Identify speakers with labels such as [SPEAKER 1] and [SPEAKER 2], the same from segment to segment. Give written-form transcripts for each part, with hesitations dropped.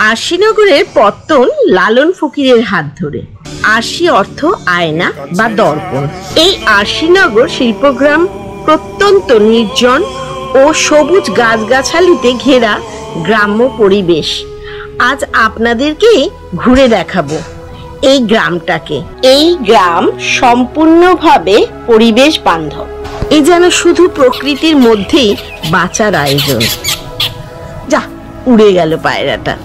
[SPEAKER 1] আরশিনগরের পত্তন লালন ফকিরের হাত ধরে। আরশি অর্থ আয়না বা দর্পণ। এই আরশিনগর শিল্পগ্রাম প্রত্যন্ত নির্জন ও সবুজ গাছগাছালিতে ঘেরা গ্রাম্য পরিবেশ। আজ আপনাদেরকে ঘুরে দেখাবো এই গ্রামটাকে। এই গ্রাম সম্পূর্ণভাবে পরিবেশ বান্ধব। এ যেন শুধু প্রকৃতির মধ্যেই বাঁচার আয়োজন। যা, উড়ে গেল পায়রাটা।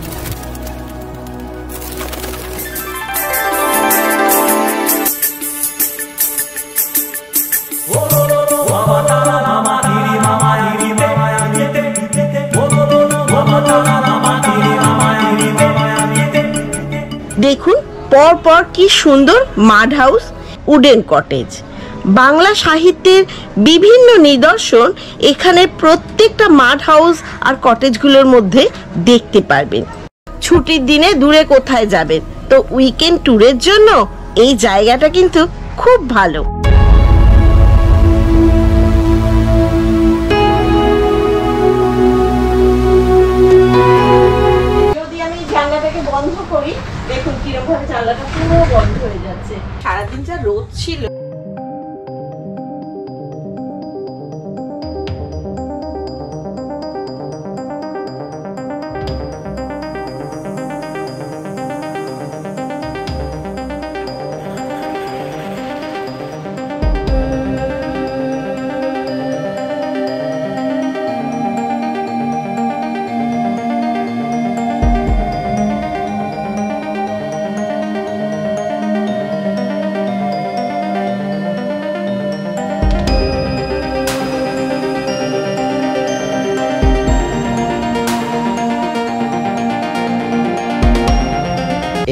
[SPEAKER 1] দেখুন পরপর কি সুন্দর মাড হাউস, উডেন কটেজ। বাংলা সাহিত্যের বিভিন্ন নিদর্শন এখানে প্রত্যেকটা মাড হাউস আর কটেজগুলোর মধ্যে দেখতে পারবেন। ছুটির দিনে দূরে কোথায় যাবেন, তো উইকেন্ড ট্যুরের জন্য এই জায়গাটা কিন্তু খুব ভালো। যদি আমি জানলাটাকে বন্ধ করি, দেখুন কিরকম ভাবে জানলাটা পুরো বন্ধ হয়ে যাচ্ছে। সারাদিন যা রোদ ছিল।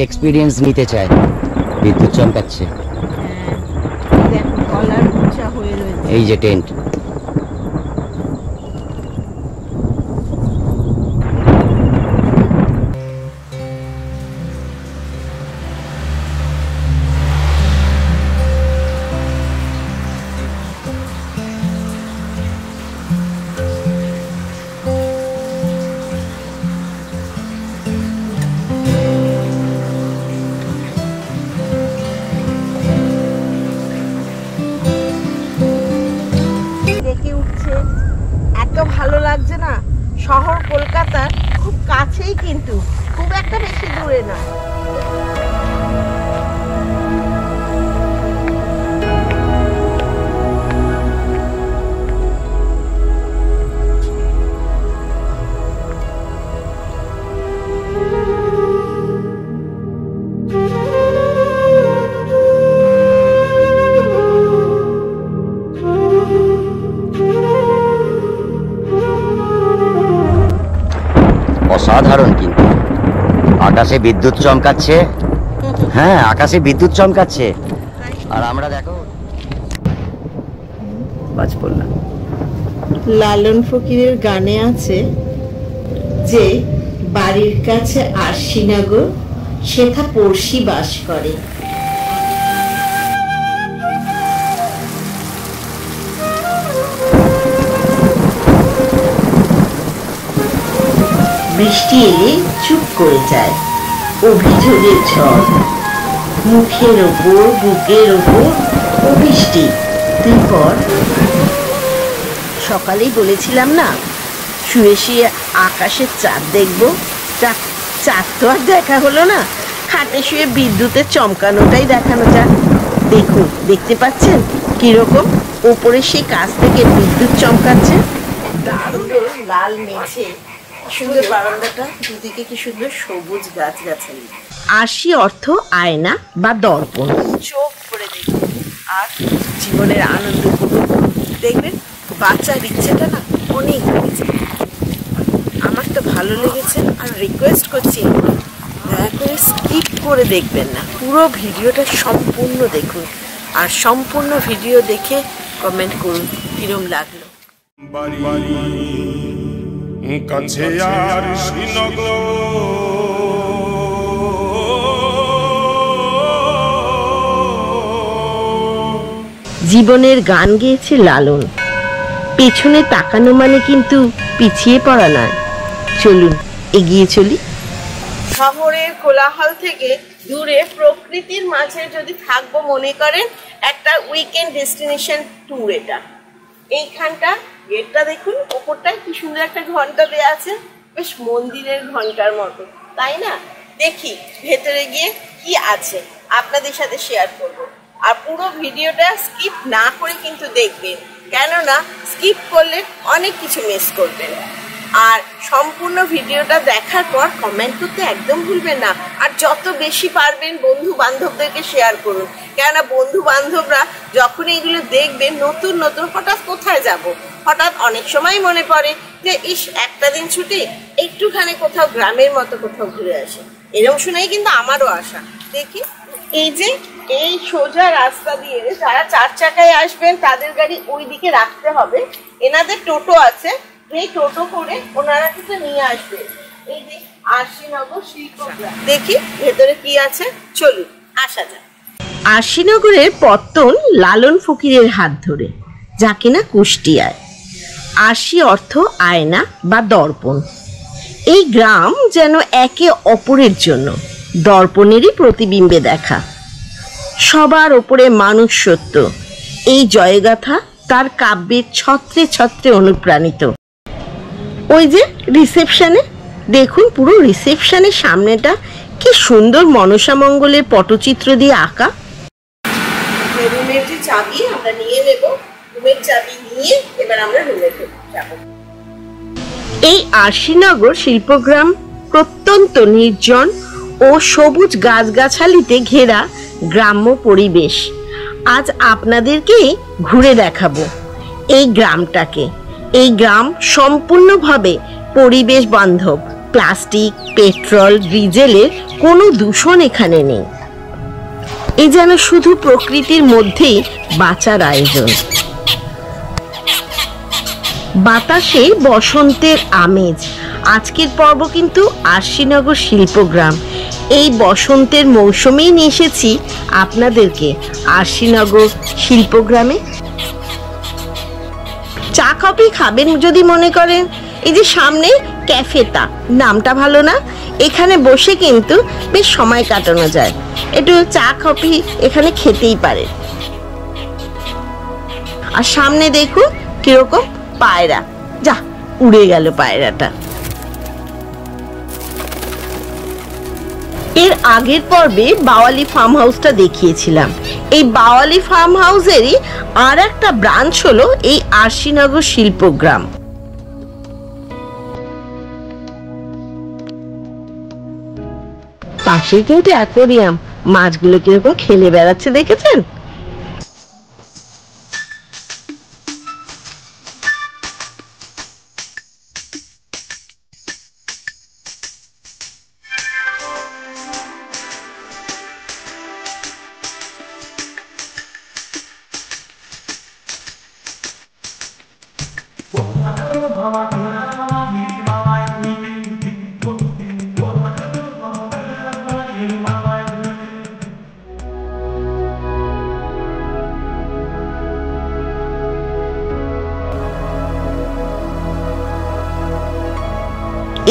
[SPEAKER 2] এক্সপিরিয়েন্স নিতে চায়। বিদ্যুৎ চমকাচ্ছে, এই যে টেন্ট।
[SPEAKER 1] এত ভালো লাগছে না। শহর কলকাতার খুব কাছেই, কিন্তু খুব একটা বেশি দূরে না।
[SPEAKER 2] অসাধারণ, কিন্তু আকাশে বিদ্যুৎ চমকাচ্ছে। হ্যাঁ, আকাশে বিদ্যুৎ চমকাচ্ছে। আর আমরা দেখো বাজ পড়লাম।
[SPEAKER 1] লালন ফকিরের গানে আছে যে বাড়ির কাছে আরশিনগর, সেথা পড়শি বাস করে। বৃষ্টি এলে চুপ করে যায় অভিযোগের ঝড়। মুখের ওপর, বুকের ওপর বৃষ্টি। তুই পর। সকালেই বলেছিলাম না, শুয়ে শুয়ে আকাশের চাঁদ দেখবো। চাঁদ তো আর দেখা হলো না, খাটে শুয়ে বিদ্যুতের চমকানোটাই দেখানো যাক। দেখুন, দেখতে পাচ্ছেন কিরকম ওপরে সেই কাছ থেকে বিদ্যুৎ চমকাচ্ছে। দারুণ লাল মেঝে, সুন্দর বারান্দাটা, দুদিকে কি সুন্দর সবুজ গাছগাছালি। আরশি অর্থ আয়না বা দর্পণ। চোখ করে দেখুন আর জীবনের আনন্দ উপভোগ করুন। দেখবেন বাচ্চার ইচ্ছেটা না অনেক বেড়েছে। আমার তো ভালো লেগেছে, আর রিকোয়েস্ট করছি দয়া করে স্কিপ করে দেখবেন না, পুরো ভিডিওটা সম্পূর্ণ দেখুন। আর সম্পূর্ণ ভিডিও দেখে কমেন্ট করুন কিরম লাগলো।
[SPEAKER 3] কাছে আরশিনগর,
[SPEAKER 1] জীবনের গান গেয়েছে লালন। পেছনে তাকানো মানে কিন্তু পিছিয়ে পড়া নয়। চলুন এগিয়ে চলি। শহরের কোলাহল থেকে দূরে প্রকৃতির মাঝে যদি থাকবো মনে করেন, একটা উইকেন্ড ডেস্টিনেশন ট্যুর এটা। এইখানটা গেটটা দেখুন, ওপরটায় কি সুন্দর একটা ঘন্টা দেওয়া আছে, বেশ মন্দিরের ঘন্টার মতো, তাই না? দেখি ভেতরে গিয়ে কি আছে, আপনাদের সাথে শেয়ার করব। আর পুরো ভিডিওটা স্কিপ না করে কিন্তু দেখবেন, কেননা স্কিপ করলে অনেক কিছু মিস করবেন। আর সম্পূর্ণ ভিডিওটা দেখার পর কমেন্ট করতে একদম ভুলবেন না। আর যত বেশি পারবেন বন্ধু বান্ধবদেরকে শেয়ার করুন, কেননা বন্ধু বান্ধবরা যখন এগুলো দেখবেন নতুন নতুন হঠাৎ কোথায় যাব, হঠাৎ অনেক সময় মনে পড়ে যে ইস একটা দিন ছুটি, একটুখানি কোথাও গ্রামের মতো কোথাও ঘুরে আসে। এরকম শুনেই কিন্তু আমারও আশা। দেখি এই যে এই সোজা রাস্তা দিয়ে যারা 4 চাকায় আসবেন তাদের গাড়ি ওই দিকে রাখতে হবে। এনাদের টোটো আছে, এই টোটো করে ওনারা কিন্তু নিয়ে আসবে। এই যে আশিনগর শিল্পগ্রাম, দেখি ভেতরে কি আছে, চলুন আসা যাক। আশিনগরের পত্তন লালন ফকিরের হাত ধরে, যা কিনা কুষ্টিয়ায়। আশি অর্থ আয়না বা দর্পণ। এই গ্রাম যেন একে অপরের জন্য দর্পণেরই প্রতিবিম্বে দেখা। সবার ওপরে মানুষ সত্য, এই জয়গাথা তার কাব্যের ছত্রে ছত্রে অনুপ্রাণিত। ওই যে রিসেপশনে দেখুন, পুরো রিসেপশনের সামনেটা কি সুন্দর মনসা মঙ্গলের পটচিত্র দিয়ে আঁকা। রুমের যে চাবি আমরা নিয়ে নেব, রুমের চাবি নিয়ে এবার আমরা রুমে যাব। এই আশিনগর শিল্পগ্রাম প্রত্যন্ত নির্জন ও সবুজ গাছগাছালিতে ঘেরা গ্রাম্য পরিবেশ। আজ আপনাদেরকে ঘুরে দেখাবো এই গ্রামটাকে। এই গ্রাম সম্পূর্ণভাবে পরিবেশ বান্ধব, প্লাস্টিক, পেট্রোল, ডিজেলের কোনো দূষণ এখানে নেই। এ যেন শুধু প্রকৃতির মধ্যেই বাঁচার আয়োজন। বাতাসে বসন্তের আমেজ। আজকের পর্ব কিন্তু আশিনগর শিল্পগ্রাম। এই বসন্তের মৌসুমেই নিয়ে এসেছি আপনাদেরকে আশিনগর শিল্পগ্রামে। চা কফি খাবেন যদি মনে করেন, এই যে সামনে ক্যাফেটা, নামটা ভালো না? এখানে বসে কিন্তু বেশ সময় কাটানো যায়, একটু চা কফি এখানে খেতেই পারে। আর সামনে দেখুন কিরকম পায়রা, যা উড়ে গেল পায়রাটা। এর আগের পর্বে বাওয়ালি ফার্ম হাউসটা দেখিয়েছিলাম। এই বাওয়ালি ফার্ম হাউসেরই আর একটা ব্রাঞ্চ হলো এই আশিনগর শিল্পগ্রাম। পাশে কিন্তু অ্যাকোয়ারিয়াম, মাছগুলো কিরকম খেলে বেড়াচ্ছে দেখেছেন?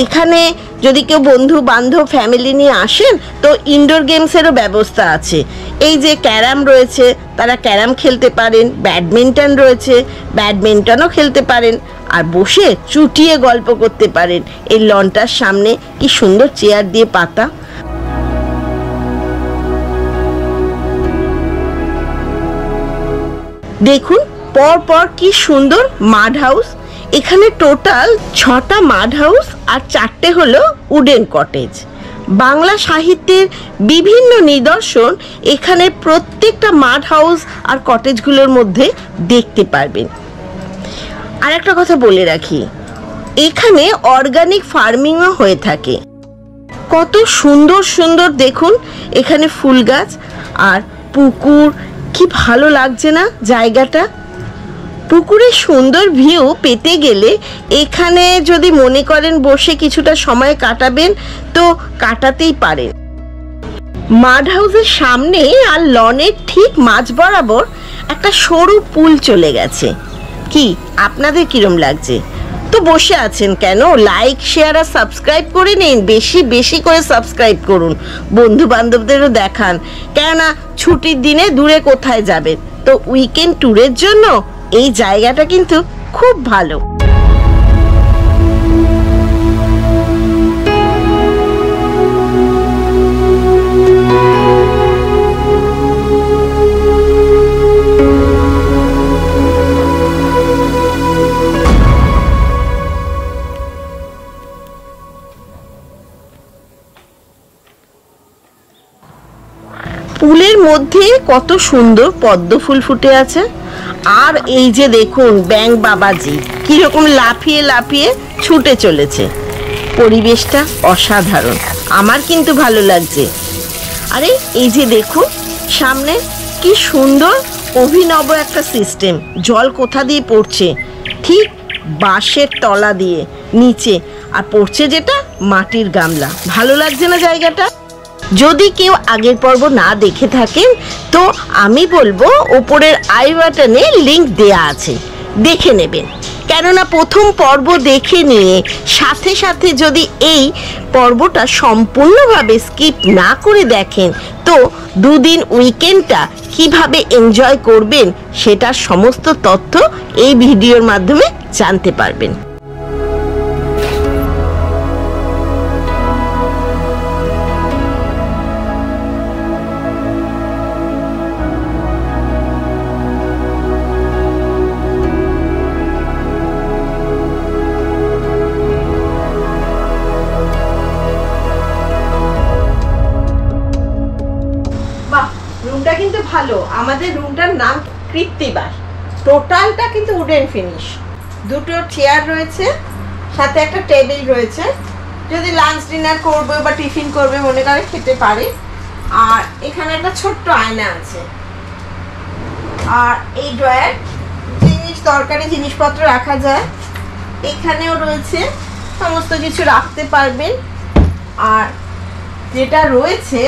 [SPEAKER 1] এখানে যদি কেউ বন্ধু বান্ধব ফ্যামিলি নিয়ে আসেন তো ইনডোর গেমসেরও ব্যবস্থা আছে। এই যে ক্যারাম রয়েছে, তারা ক্যারাম খেলতে পারেন, ব্যাডমিন্টন রয়েছে, ব্যাডমিন্টনও খেলতে পারেন, আর বসে চুটিয়ে গল্প করতে পারেন। এই লনটার সামনে কি সুন্দর চেয়ার দিয়ে পাতা। দেখুন পর পর কি সুন্দর মাড হাউস। এখানে টোটাল 6টা মাড হাউস আর 4টে হলো উডেন কটেজ। বাংলা সাহিত্যের বিভিন্ন নিদর্শন এখানে প্রত্যেকটা মাড হাউস আর কটেজগুলোর মধ্যে দেখতে পারবেন। আর একটা কথা বলে রাখি, এখানে অর্গানিক ফার্মিংও হয়ে থাকে। কত সুন্দর সুন্দর দেখুন এখানে ফুল গাছ আর পুকুর, কি ভালো লাগছে না জায়গাটা। পুকুরের সুন্দর ভিউ পেতে গেলে এখানে যদি মনে করেন বসে কিছুটা সময় কাটাবেন তো কাটাতেই পারেন। মাড হাউসের সামনে আর লনের ঠিক মাঝ বরাবর একটা সরু পুল চলে গেছে। কি আপনাদের কিরম লাগছে? তো বসে আছেন কেন? লাইক শেয়ার আর সাবস্ক্রাইব করে নিন, বেশি বেশি করে সাবস্ক্রাইব করুন, বন্ধু বান্ধবদেরও দেখান। কেননা ছুটির দিনে দূরে কোথায় যাবেন, তো উইকেন্ড ট্যুরের জন্য এই জায়গাটা কিন্তু খুব ভালো। ফুলের মধ্যে কত সুন্দর পদ্ম ফুল ফুটে আছে। আর এই যে দেখুন ব্যাঙ বাবাজি কিরকম লাফিয়ে লাফিয়ে ছুটে চলেছে। পরিবেশটা অসাধারণ, আমার কিন্তু ভালো লাগছে। আরে এই যে দেখুন সামনে কি সুন্দর অভিনব একটা সিস্টেম। জল কোথা দিয়ে পড়ছে? ঠিক বাঁশের তলা দিয়ে নিচে, আর পড়ছে যেটা মাটির গামলা। ভালো লাগছে না জায়গাটা? যদি কেউ আগের পর্ব না দেখে থাকেন তো আমি বলবো ওপরের আই বাটনে লিংক দেয়া আছে, দেখে নেবেন। কেননা প্রথম পর্ব দেখে নিয়ে সাথে সাথে যদি এই পর্বটা সম্পূর্ণভাবে স্কিপ না করে দেখেন তো দুদিন উইকেন্ডটা কিভাবে এনজয় করবেন সেটার সমস্ত তথ্য এই ভিডিওর মাধ্যমে জানতে পারবেন। রুমটা কিন্তু ভালো। আমাদের রুমটার নাম কৃত্তিবাস। টোটালটা কিন্তু উডেন ফিনিশ। দুটো চেয়ার রয়েছে, সাথে একটা টেবিল রয়েছে, যদি লাঞ্চ ডিনার করবে বা টিফিন করবে মনে করে খেতে পারে। আর এখানে একটা ছোট্ট আয়না আছে, আর এই ড্রয়ার দরকারি জিনিসপত্র রাখা যায়। এখানেও রয়েছে, সমস্ত কিছু রাখতে পারবেন। আর যেটা রয়েছে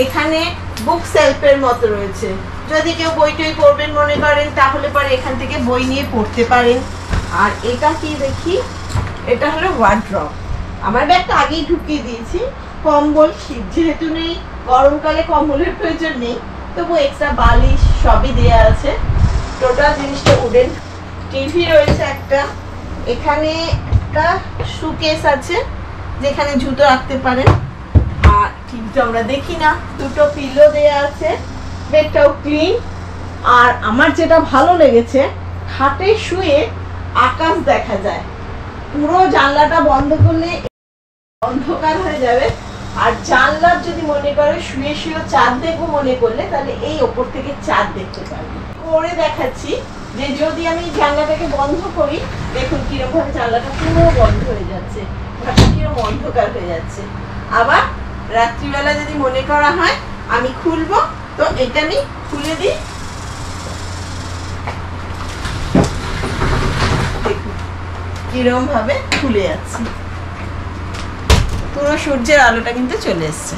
[SPEAKER 1] এখানে বুক সেলফের মতো রয়েছে, যদি কেউ বই টই পড়বেন মনে করেন তাহলে পরে এখান থেকে বই নিয়ে পড়তে পারেন। আর এটা কি দেখি, এটা হলো ওয়ার্ড্রপ। আমার ব্যাগটা আগেই ঢুকিয়ে দিয়েছি। কম্বল, শীত যেহেতু নেই, গরমকালে কম্বলের প্রয়োজন নেই, তবু এক্সট্রা বালিশ সবই দেওয়া আছে। টোটাল জিনিসটা উডেন। টিভি রয়েছে একটা, এখানে একটা সুকেস আছে যেখানে জুতো রাখতে পারেন। আর টিভিটা আমরা দেখি না। দুটো পিলো দেয়া আছে, বেডটাও ক্লিন। আর আমার যেটা ভালো লেগেছে, খাটে শুয়ে আকাশ দেখা যায়। পুরো জানলাটা বন্ধ করলে অন্ধকার হয়ে যাবে, আর জানলার যদি মনে করে শুয়ে শুয়ে চাঁদ দেখবো মনে করলে তাহলে এই ওপর থেকে চাঁদ দেখতে পারবে। করে দেখাচ্ছি যে যদি আমি জানলাটাকে বন্ধ করি, দেখুন কিরকম ভাবে জানলাটা পুরো বন্ধ হয়ে যাচ্ছে, ঘরটা কিরকম অন্ধকার হয়ে যাচ্ছে। আবার রাত্রিবেলা যদি মনে করা হয় আমি খুলবো, তো এটা আমি খুলে দিই, দেখুন কিরকম ভাবে খুলে যাচ্ছে। পুরো সূর্যের আলোটা কিন্তু চলে এসছে।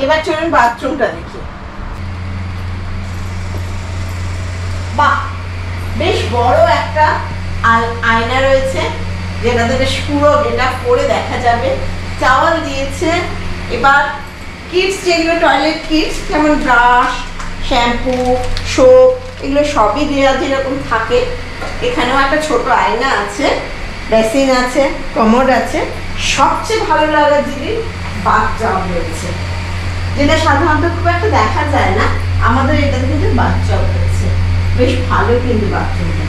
[SPEAKER 1] এবার চলুন বাথরুমটা দেখি। বাহ, বেশ বড় একটা আয়না রয়েছে, যেটাতে বেশ পুরো গেটআপ করে দেখা যাবে। চাওয়াল দিয়েছে। এবার কিডস যেগুলো টয়লেট কিডস, যেমন ব্রাশ, শ্যাম্পু, সোপ, এগুলো সবই দেওয়া যেরকম থাকে। এখানেও একটা ছোট আয়না আছে, বেসিন আছে, কমোড আছে। সবচেয়ে ভালো লাগার জিনিস বাথটাব রয়েছে, যেটা সাধারণত খুব একটা দেখা যায় না। আমাদের এটাতে কিন্তু বাথটাব রয়েছে, বেশ ভালো কিন্তু বাথরুমটা।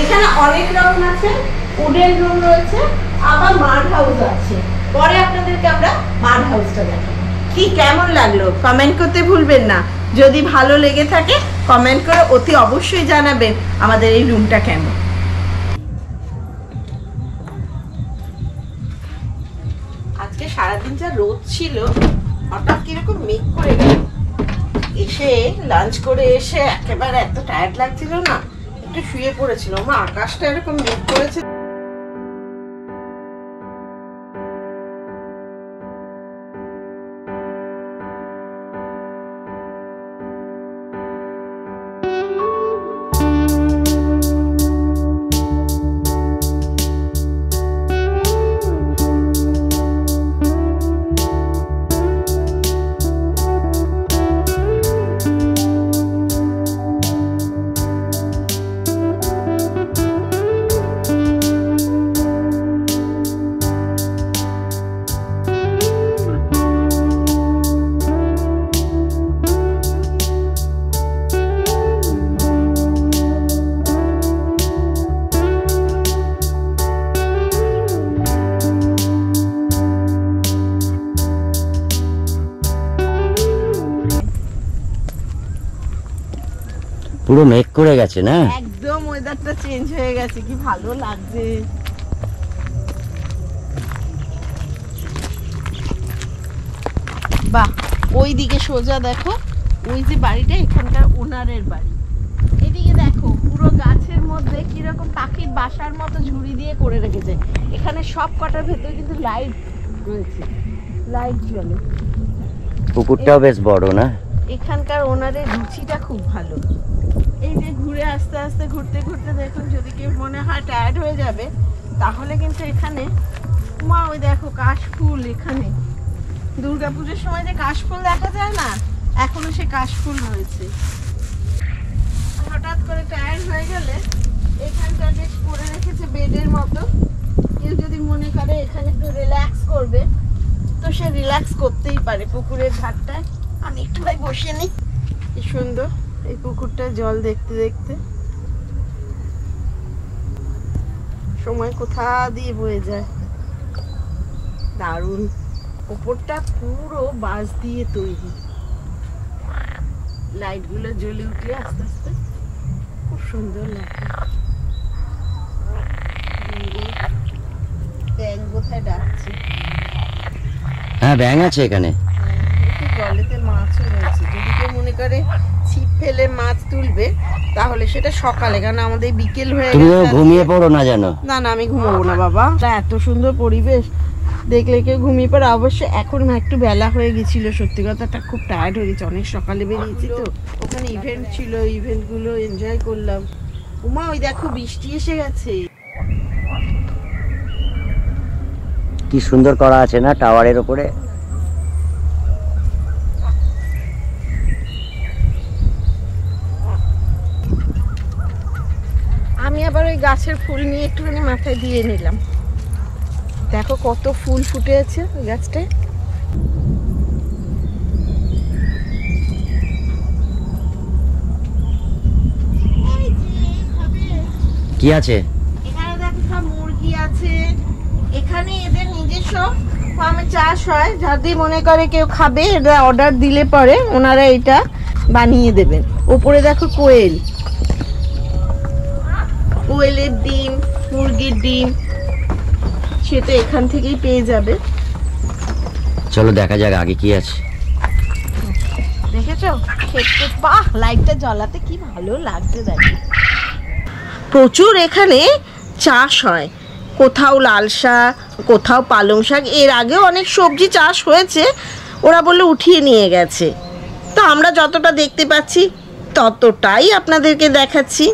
[SPEAKER 1] এখানে অনেক রকম আছে, উডেন রুম রয়েছে, আবার মাড হাউস আছে। পরে আপনাদেরকে আমরা মাড হাউসটা দেখাবো। কি কেমন লাগলো কমেন্ট করতে ভুলবেন না। যদি ভালো লেগে থাকে কমেন্ট করে অতি অবশ্যই জানাবেন আমাদের এই রুমটা কেমন। আজকে সারাদিন যা রোদ ছিল, হঠাৎ কিরকম মেঘ করে গেল। এসে লাঞ্চ করে এসে একেবারে এত টায়ার্ড লাগছিল না, একটু শুয়ে পড়েছিল। মা আকাশটা এরকম মেঘ করেছে।
[SPEAKER 2] পুরো মেঘ করে গেছে না?
[SPEAKER 1] একদম ওয়েদারটা চেঞ্জ হয়ে গেছে, কি ভালো লাগছে। বাহ, ওই দিকে সোজা দেখো, ওই যে বাড়িটা এখানকার ওনারের বাড়ি। এদিকে দেখো পুরো গাছের মধ্যে কিরকম পাখির বাসার মতো ঝুড়ি দিয়ে করে রেখেছে। এখানে সব কটার ভেতরে কিন্তু লাইট রয়েছে, লাইট জ্বলে।
[SPEAKER 2] পুকুরটাও বেশ বড় না?
[SPEAKER 1] এখানকার ওনারের রুচিটা খুব ভালো। এই যে ঘুরে আস্তে আস্তে ঘুরতে ঘুরতে দেখুন, যদি কেউ মনে হয় টায়ার্ড হয়ে যাবে তাহলে কিন্তু এখানে মা ওই দেখো কাশফুল, এখানে দুর্গাপুজোর সময় যে কাশফুল দেখা যায় না, এখনো সে কাশফুল রয়েছে। হঠাৎ করে টায়ার্ড হয়ে গেলে এখানটা বেশ করে রেখেছে বেডের মতো। কেউ যদি মনে করে এখানে একটু রিল্যাক্স করবে তো সে রিল্যাক্স করতেই পারে পুকুরের ঘাটটায়। আমি একটু ভাই বসে নিই। কি সুন্দর এই পুকুরটা, জল দেখতে দেখতে সময় কোথা দিয়ে বয়ে যায়, দারুণ। উপরটা পুরো বাঁশ দিয়ে তৈরি, লাইট গুলো জ্বলে উঠলে আস্তে আস্তে খুব সুন্দর লাগে। ব্যাঙ কোথায় ডাকছে?
[SPEAKER 2] হ্যাঁ, ব্যাঙ আছে এখানে।
[SPEAKER 1] জলেতে মাছও রয়েছে, যদি কেউ মনে করে ছিপ ফেলে মাছ তুলবে তাহলে সেটা সকালে, কারণ আমাদের বিকেল হয়ে
[SPEAKER 2] তুমি
[SPEAKER 1] গেছে।
[SPEAKER 2] ঘুমিয়ে পড়ো না জানো?
[SPEAKER 1] না না, আমি ঘুমাবো না বাবা, এত সুন্দর পরিবেশ দেখলে কেউ ঘুমিয়ে পড়ে। অবশ্য এখন একটু বেলা হয়ে গেছিল, সত্যি কথাটা খুব টায়ার্ড হয়ে গেছে, অনেক সকালে বেরিয়েছি তো। ওখানে ইভেন্ট ছিল, ইভেন্ট গুলো এনজয় করলাম। উমা ওই দেখো বৃষ্টি এসে গেছে।
[SPEAKER 2] কি সুন্দর করা আছে না টাওয়ারের উপরে।
[SPEAKER 1] আমি আবার ওই গাছের ফুল নিয়ে একটুখানি মাথায় দিয়ে নিলাম। দেখো কত ফুল ফুটে আছে ওই গাছটায়।
[SPEAKER 2] কি আছে
[SPEAKER 1] এখানে? দেখো সব মুরগি আছে, এখানে এদের নিজস্ব ফার্মে চাষ হয়। যদি মনে করে কেউ খাবে, এটা অর্ডার দিলে পরে ওনারা এটা বানিয়ে দেবেন। উপরে দেখো কোয়েল, কোয়েলের ডিম, মুরগির ডিম, সেটা এখান থেকেই পেয়ে যাবে।
[SPEAKER 2] চলো দেখা যাক আগে কি আছে।
[SPEAKER 1] দেখেছো খেতে, বাহ লাইটটা জ্বলাতে কি ভালো লাগছে। দেখো প্রচুর এখানে চাষ হয়, কোথাও লাল শাক, কোথাও পালং শাক। এর আগেও অনেক সবজি চাষ হয়েছে, ওরা বলে উঠিয়ে নিয়ে গেছে। তো আমরা যতটা দেখতে পাচ্ছি ততটাই আপনাদেরকে দেখাচ্ছি।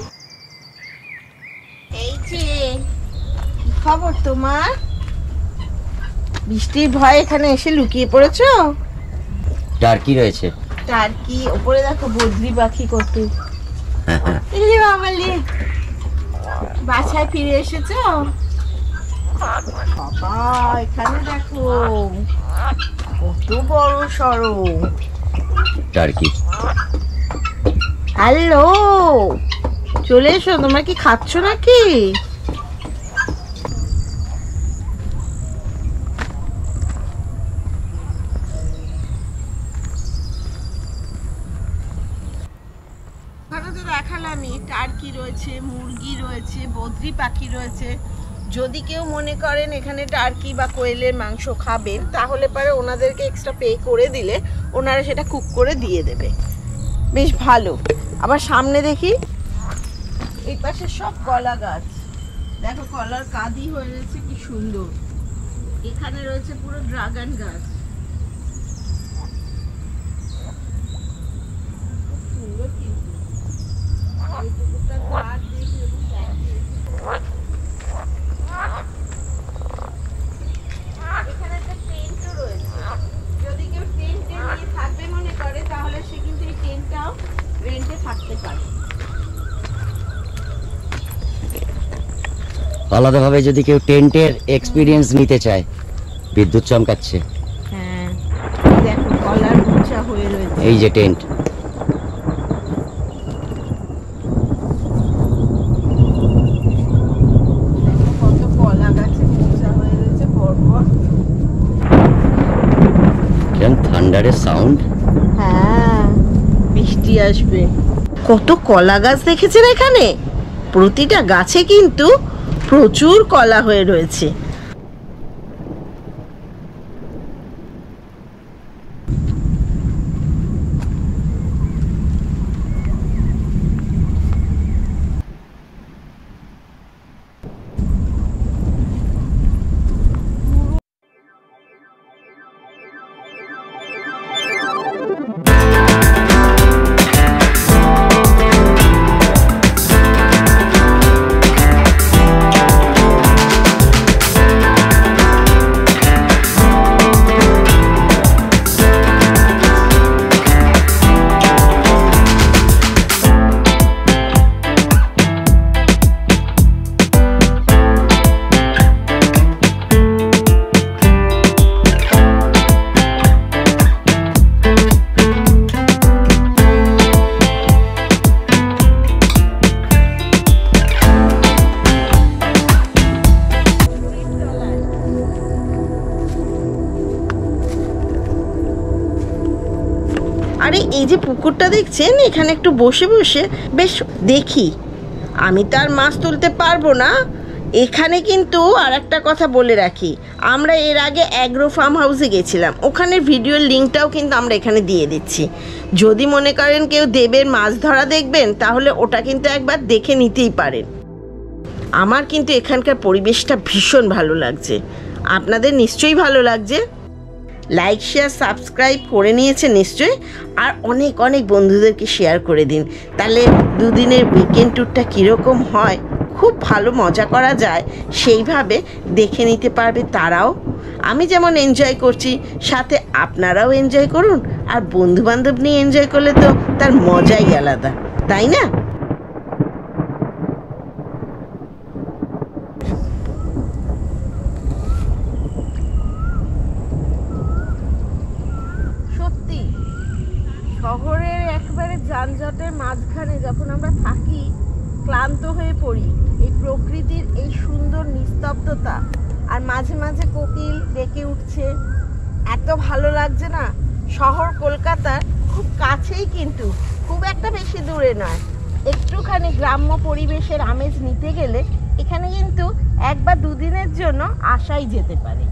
[SPEAKER 1] এই যে কি খবর তোমার? বৃষ্টির ভয় এখানে এসে লুকিয়ে পড়েছো?
[SPEAKER 2] টার্কি রয়েছে।
[SPEAKER 1] টার্কি, ওপরে দেখো বদ্রি পাখি কত। এলি বাবালি, বাসায় ফিরে এসেছো? বাবা এখানে দেখো কত বড় সরো
[SPEAKER 2] টার্কি।
[SPEAKER 1] হ্যালো, চলে এসো। তোমরা কি খাচ্ছ নাকি? দেখালামই, টার্কি রয়েছে, মুরগি রয়েছে, বদ্রি পাখি রয়েছে। যদি কেউ মনে করেন এখানে টার্কি বা কোয়েলের মাংস খাবেন তাহলে পরে ওনাদেরকে এক্সট্রা পে করে দিলে ওনারা সেটা কুক করে দিয়ে দেবে, বেশ ভালো। আবার সামনে দেখি এই পাশে সব কলা গাছ, দেখো কলার কাঁদি হয়ে রয়েছে, কি সুন্দর। এখানে রয়েছে পুরো ড্রাগন গাছ, সুন্দর। কিন্তু এই পুকুরটার ধার দিয়ে কিরকম লাগছে। এখানে একটা টেন্টও রয়েছে, যদি কেউ টেন্টে নিয়ে থাকবে মনে করে তাহলে সে কিন্তু এই টেন্টটাও রেন্টে থাকতে পারে।
[SPEAKER 2] আলাদাভাবে যদি কেউ টেন্টের এক্সপিরিয়েন্স নিতে চায়, বিদ্যুৎ চমকাচ্ছে।
[SPEAKER 1] হ্যাঁ দেখো কলার উঁচা হয়ে রয়েছে।
[SPEAKER 2] এই যে টেন্ট,
[SPEAKER 1] কত কলা গাছে উঁচা হয়ে রয়েছে পরপর।
[SPEAKER 2] কেন থান্ডারের সাউন্ড।
[SPEAKER 1] হ্যাঁ বৃষ্টি আসবে। কত কলা গাছ দেখেছেন এখানে? প্রতিটা গাছে কিন্তু প্রচুর কলা হয়ে রয়েছে। আরে এই যে পুকুরটা দেখছেন, এখানে একটু বসে বসে বেশ দেখি। আমি তো আর মাছ তুলতে পারবো না। এখানে কিন্তু আর একটা কথা বলে রাখি, আমরা এর আগে অ্যাগ্রো ফার্ম হাউসে গেছিলাম, ওখানের ভিডিওর লিঙ্কটাও কিন্তু আমরা এখানে দিয়ে দিচ্ছি। যদি মনে করেন কেউ দেবের মাছ ধরা দেখবেন, তাহলে ওটা কিন্তু একবার দেখে নিতেই পারেন। আমার কিন্তু এখানকার পরিবেশটা ভীষণ ভালো লাগছে, আপনাদের নিশ্চয়ই ভালো লাগছে। লাইক শেয়ার সাবস্ক্রাইব করে নিয়েছে নিশ্চয়ই, আর অনেক অনেক বন্ধুদেরকে শেয়ার করে দিন। তাহলে দুদিনের উইকেন্ড ট্যুরটা কীরকম হয়, খুব ভালো মজা করা যায়, সেইভাবে দেখে নিতে পারবে তারাও। আমি যেমন এনজয় করছি, সাথে আপনারাও এনজয় করুন। আর বন্ধুবান্ধব নিয়ে এনজয় করলে তো তার মজাই আলাদা, তাই না? সত্যি শহরের একেবারে যানজটের মাঝখানে যখন আমরা থাকি, ক্লান্ত হয়ে পড়ি। এই প্রকৃতির এই সুন্দর নিস্তব্ধতা, আর মাঝে মাঝে কোকিল ডেকে উঠছে, এত ভালো লাগছে না। শহর কলকাতার খুব কাছেই, কিন্তু খুব একটা বেশি দূরে নয়। একটুখানি গ্রাম্য পরিবেশের আমেজ নিতে গেলে এখানে কিন্তু এক বা দুদিনের জন্য আসাই যেতে পারে।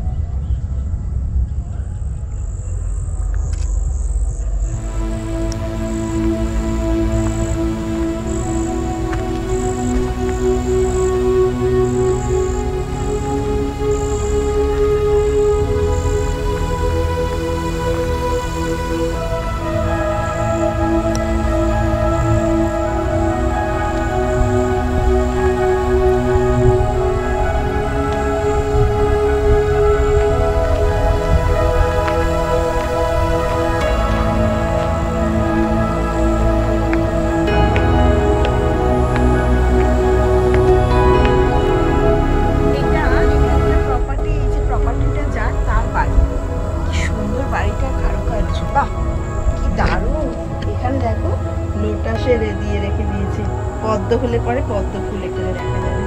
[SPEAKER 1] দিয়ে রেখে দিয়েছে, পদ্ম ফুলে পরে পদ্ম ফুল এখানে দেখা যাবে,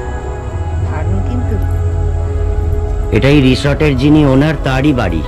[SPEAKER 1] দারুণ কিন্তু।
[SPEAKER 2] এটাই রিসর্টের যিনি ওনার তারই বাড়ি।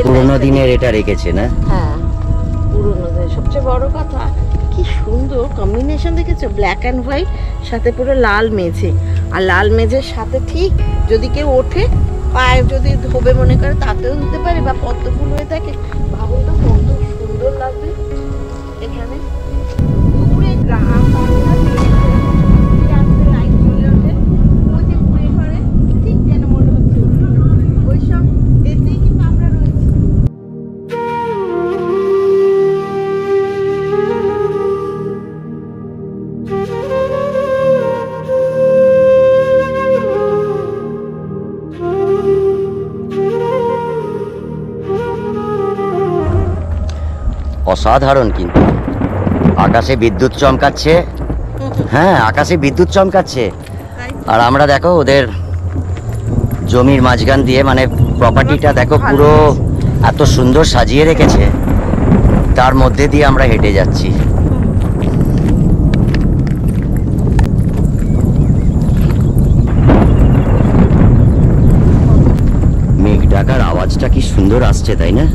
[SPEAKER 2] পুরোনো দিনের এটা রেখেছে না?
[SPEAKER 1] হ্যাঁ, পুরোনো দিনের। সবচেয়ে বড় কথা, কি সুন্দর কম্বিনেশন দেখেছো, ব্ল্যাক অ্যান্ড হোয়াইট সাথে পুরো লাল মেঝে, আর লাল মেঝের সাথে ঠিক যদি কেউ ওঠে পায়ে যদি ধোবে মনে করে তাতেও হতে পারে, বা পদ্ম ফুল হয়ে থাকে। ভাবুন তো কত সুন্দর লাগবে এখানে। দূরে গ্রাম বাংলা রাস্তায় লাইট জ্বলে ওঠে, ওই যে ঘুরে ঘরে ঠিক যেন মনে হচ্ছে ওইসব এতেই কিন্তু আমরা রয়েছি।
[SPEAKER 2] অসাধারণ, কিন্তু আকাশে বিদ্যুৎ চমকাচ্ছে। হ্যাঁ, আকাশে বিদ্যুৎ চমকাচ্ছে। আর আমরা দেখো ওদের জমির মাঝখান দিয়ে, মানে প্রপার্টিটা দেখো পুরো এত সুন্দর সাজিয়ে রেখেছে, তার মধ্যে দিয়ে আমরা হেঁটে যাচ্ছি। মেঘ ডাকার আওয়াজটা কি সুন্দর আসছে, তাই না?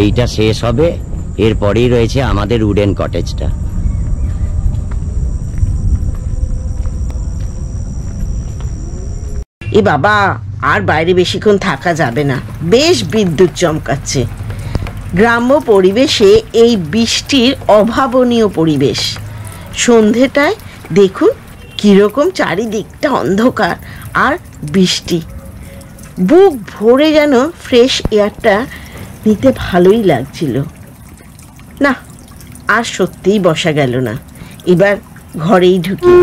[SPEAKER 2] এইটা শেষ হবে, এরপরেই রয়েছে আমাদের উডেন কটেজটা।
[SPEAKER 1] এ বাবা, আর বাইরে বেশিক্ষণ থাকা যাবে না, বেশ বিদ্যুৎ চমকাচ্ছে। গ্রাম্য পরিবেশে এই বৃষ্টির অভাবনীয় পরিবেশ। সন্ধেটায় দেখুন কিরকম চারিদিকটা অন্ধকার আর বৃষ্টি। বুক ভরে যেন ফ্রেশ এয়ারটা নিতে ভালোই লাগছিল। না, আর সত্যিই বসা গেল না, এবার ঘরেই ঢুকি।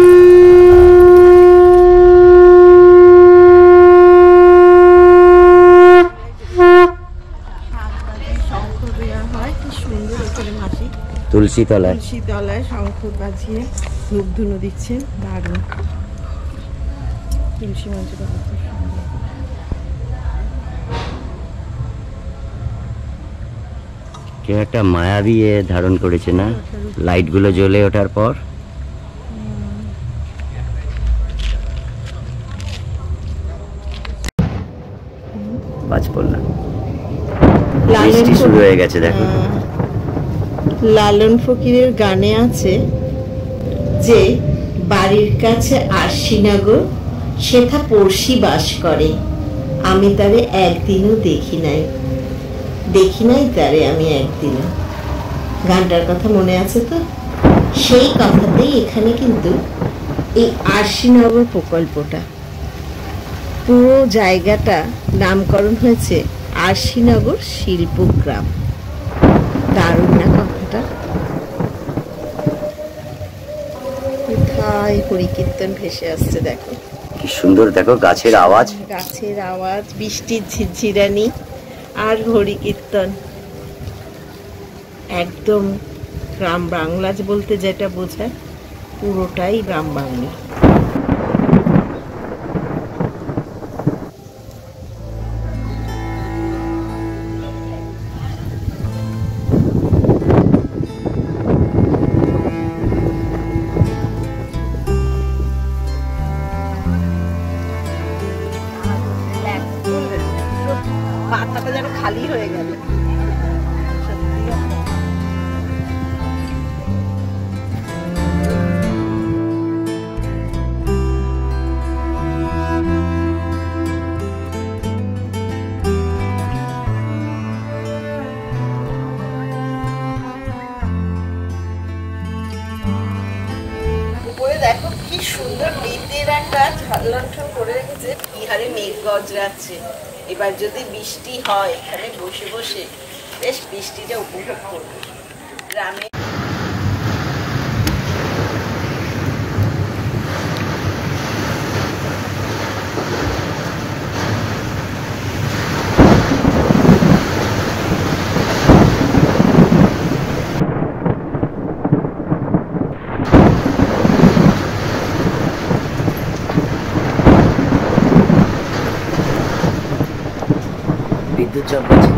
[SPEAKER 2] তুলসী তলায়
[SPEAKER 1] শঙ্খ বাজিয়ে ধূপ ধুনো দিচ্ছেন, দারুণ। তুলসী মঞ্চটা
[SPEAKER 2] কেউ একটা মায়াবী ধারণ করেছে না, লাইটগুলো জ্বলে ওঠার পর। বাজ পড়লাম, বৃষ্টি শুরু হয়ে গেছে দেখো।
[SPEAKER 1] লালন ফকিরের গানে আছে যে বাড়ির কাছে আরশিনগর, সেথা পড়শি বাস করে, আমি তারে একদিনও দেখি নাই তারে আমি একদিনও। গানটার কথা মনে আছে তো? সেই কথাতেই এখানে কিন্তু এই আরশিনগর প্রকল্পটা, পুরো জায়গাটা নামকরণ হয়েছে আরশিনগর শিল্পগ্রাম। দারুণ না কথাটা? কোথায় হরিকীর্তন ভেসে আসছে দেখো,
[SPEAKER 2] কি সুন্দর দেখো, গাছের আওয়াজ,
[SPEAKER 1] বৃষ্টির ঝিরঝিরানি আর হরিকীর্তন। একদম গ্রাম বাংলা বলতে যেটা বোঝায়, পুরোটাই গ্রাম বাংলা। মাথাটা যেন খালি হয়ে গেল। উপরে দেখো কি সুন্দর বিদ্যুতের একটা ঝাললণ্ঠন করে রেখেছে, কি হারে মেঘ গজরাচ্ছে। এবার যদি বৃষ্টি হয়, এখানে বসে বসে বেশ বৃষ্টিটা উপভোগ করবো। গ্রামে
[SPEAKER 2] বিদ্যুৎ চমকাচ্ছে।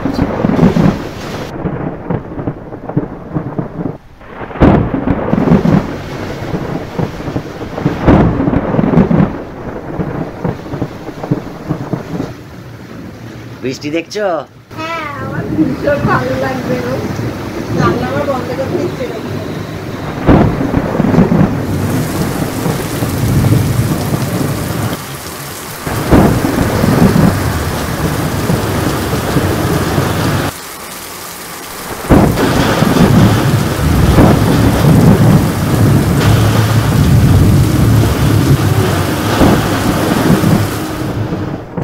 [SPEAKER 2] বৃষ্টি দেখছো?
[SPEAKER 1] হ্যাঁ, আমার ভীষণ ভালো লাগবে। জানলা আমার বন্ধ করতে ইচ্ছে করছে।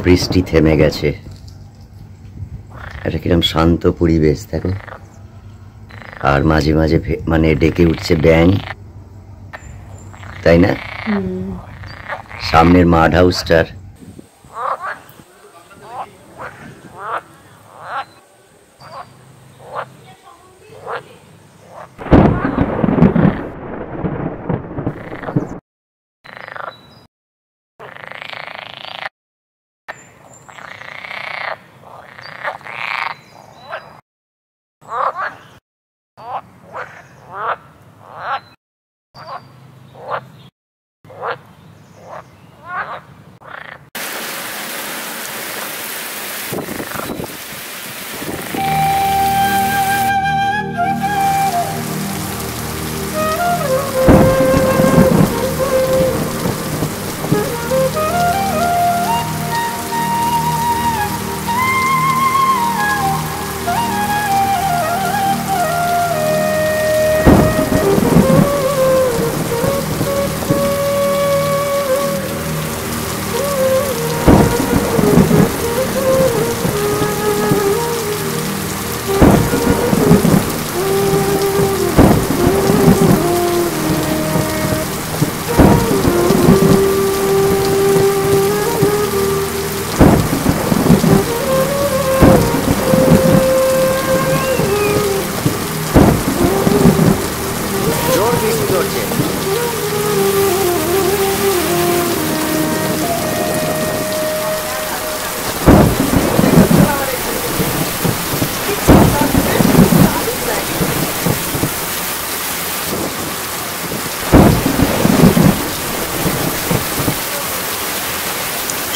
[SPEAKER 2] বৃষ্টি থেমে গেছে। এটা কিরম শান্ত পরিবেশ দেখো, আর মাঝে মাঝে মানে ডেকে উঠছে ব্যাঙ, তাই না? সামনের মাড হাউসটার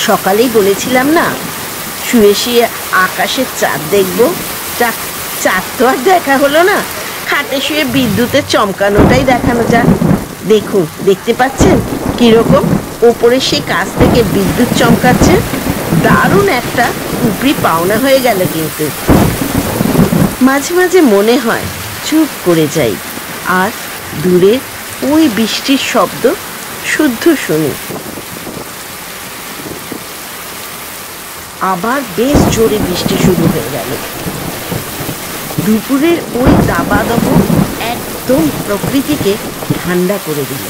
[SPEAKER 1] সকালেই বলেছিলাম না, শুয়ে শুয়ে আকাশের চাঁদ দেখবো। চাঁদ তো আর দেখা হলো না, খাটে শুয়ে বিদ্যুতের চমকানোটাই দেখানো যাক। দেখুন, দেখতে পাচ্ছেন কিরকম ওপরে সেই কাছ থেকে বিদ্যুৎ চমকাচ্ছে। দারুণ একটা উপরি পাওনা হয়ে গেল। কিন্তু মাঝে মাঝে মনে হয় চুপ করে যাই, আর দূরে ওই বৃষ্টির শব্দ শুদ্ধ শুনি। আবার বেশ জোরে বৃষ্টি শুরু হয়ে গেল। দুপুরের ওই দাবাদাব একদম প্রকৃতিকে ঠান্ডা করে দিল।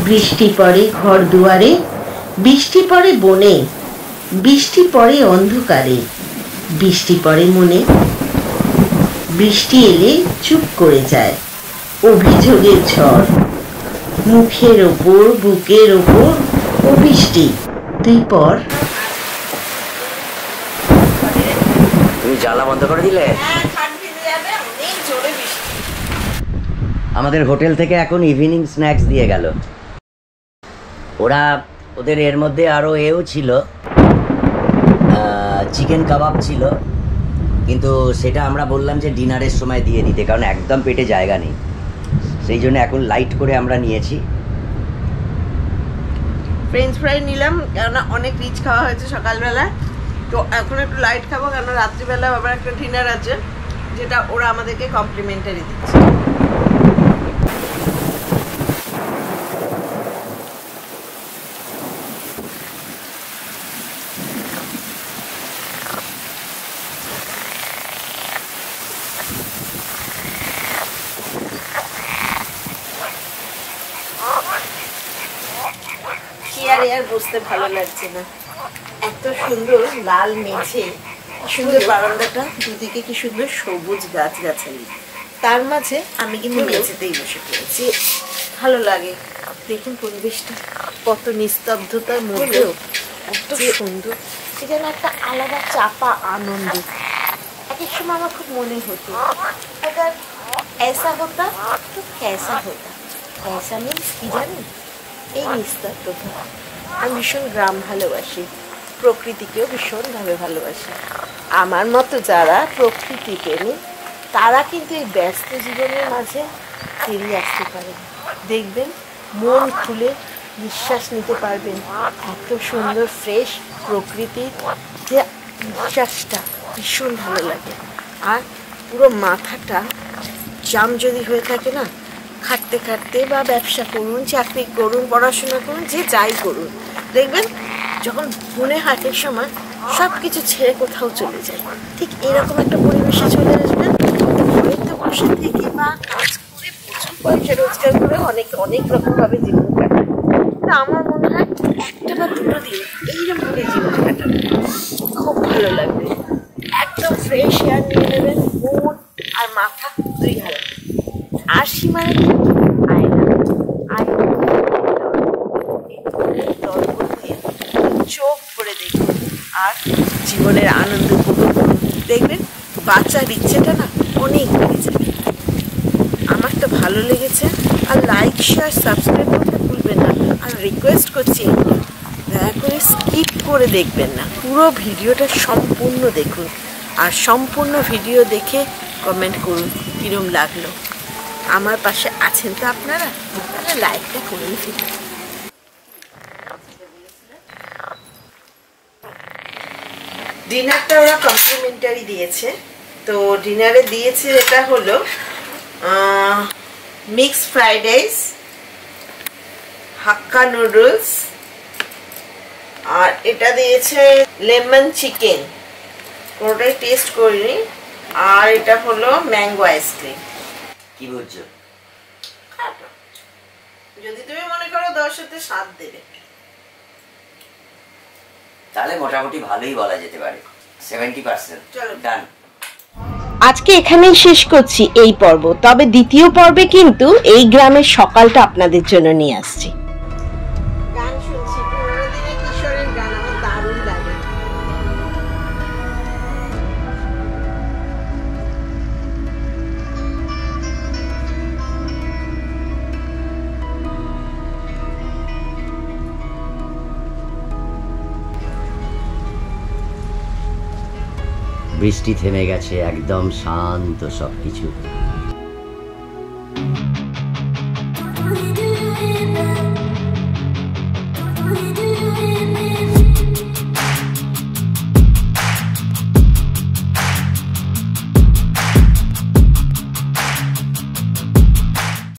[SPEAKER 1] বৃষ্টি পড়ে ঘর দুয়ারে, বৃষ্টি পড়ে বনে, বৃষ্টি পড়ে অন্ধকারে, বৃষ্টি পড়ে মনে। বৃষ্টি এলে চুপ করে যায় অভিযোগের ঝড়, মুখের ওপর বুকের ওপর ও বৃষ্টি তুই পর।
[SPEAKER 2] তুমি জ্বালা বন্ধ করে দিলে। আমাদের হোটেল থেকে এখন ইভিনিং স্ন্যাক্স দিয়ে গেল। ওদের এর মধ্যে আরো এও ছিল, চিকেন কাবাব ছিল, কিন্তু সেটা আমরা বললাম যে ডিনারের সময় দিয়ে দিতে, কারণ একদম পেটে জায়গা নেই। সেই জন্য এখন লাইট করে আমরা নিয়েছি।
[SPEAKER 1] ফ্রেঞ্চ ফ্রাই নিলাম, কেননা অনেক রিচ খাওয়া হয়েছে সকালবেলা। তো এখন একটু লাইট খাবো, কেন রাত্রিবেলা আবার একটা ডিনার আছে, যেটা ওরা আমাদেরকে কমপ্লিমেন্টারি দিচ্ছে। আর বসতে ভালো লাগছে না, এত সুন্দর লাল মেঝে, সুন্দর বারান্দাটা, দুদিকে কি সুন্দর সবুজ গাছ গাছালি, তার মাঝে আমি কিন্তু মেঝেতেই বসে পড়েছি। ভালো লাগে। দেখুন পরিবেশটা কত নিস্তব্ধতার মধ্যেও এত সুন্দর, এটা একটা আলাদা চাপা আনন্দ। এক এক সময় আমার খুব মনে হতো ऐसा होता तो कैसा होता, ऐसा মিন্স কি জানেন, এই নিস্তব্ধতা। আমি ভীষণ গ্রাম ভালোবাসি, প্রকৃতিকেও ভীষণভাবে ভালোবাসি। আমার মতো যারা প্রকৃতি প্রেমী তারা কিন্তু এই ব্যস্ত জীবনের মাঝে ফিরিয়ে আসতে পারেন। দেখবেন মন খুলে নিঃশ্বাস নিতে পারবেন। এত সুন্দর ফ্রেশ প্রকৃতির যে নিঃশ্বাসটা ভীষণ ভালো লাগে। আর পুরো মাথাটা জাম যদি হয়ে থাকে না, খাটতে খাটতে বা ব্যবসা করুন, চাকরি করুন, পড়াশোনা করুন, যে যাই করুন, দেখবেন যখন মনে হাটের সময় সব কিছু ছেড়ে কোথাও চলে যায়, ঠিক এরকম একটা পরিবেশে চলে আসবেন। হয়তো বসে থেকে বা কাজ করে প্রচুর পয়সা রোজগার করে অনেকে অনেক রকমভাবে জীবন কাটায়, কিন্তু আমার মনে হয় একটা বা দুটো দিন এইরকমভাবে জীবন কাটাবে, খুব ভালো লাগবে। একদম ফ্রেশ এয়ার নিয়ে নেবেন, মন আর মাথা দুই হারাবেন। আর সীমানা কিন্তু আয়না, চোখ ভরে দেখুন আর জীবনের আনন্দ উপভোগ করুন। দেখবেন বাঁচার ইচ্ছেটা না অনেক বেড়ে যাবে। আমার তো ভালো লেগেছে। আর লাইক, শেয়ার, সাবস্ক্রাইব করতে ভুলবেন না। আর রিকোয়েস্ট করছি, দয়া করে স্কিপ করে দেখবেন না, পুরো ভিডিওটা সম্পূর্ণ দেখুন। আর সম্পূর্ণ ভিডিও দেখে কমেন্ট করুন কীরকম লাগলো। আমার পাশে আছেন তো আপনারা, তাহলে লাইকটা করেই ফেলুন। ডিনারটা ওরা কমপ্লিমেন্টারি দিয়েছে। তো ডিনারে দিয়েছে এটা হলো মিক্স ফ্রাইড রাইস, হাক্কা নুডলস, আর এটা দিয়েছে লেমন চিকেন, কোনোটাই টেস্ট করিনি। আর এটা হলো ম্যাঙ্গো আইসক্রিম।
[SPEAKER 2] কি বুঝছো?
[SPEAKER 1] যদি তুমি মনে করো 10-তে 7 দেবে,
[SPEAKER 2] তাহলে মোটামুটি ভালোই বলা যেতে পারে, 70%।
[SPEAKER 1] চলো
[SPEAKER 2] ডান।
[SPEAKER 1] আজকে এখানেই শেষ করছি এই পর্ব। তবে দ্বিতীয় পর্বে কিন্তু এই গ্রামের সকালটা আপনাদের জন্য নিয়ে আসছি। গান শুনছি, পুরোনো দিনের কিশোরের গান, আমার দারুণ লাগে।
[SPEAKER 2] বৃষ্টি থেমে গেছে, একদম শান্ত সবকিছু।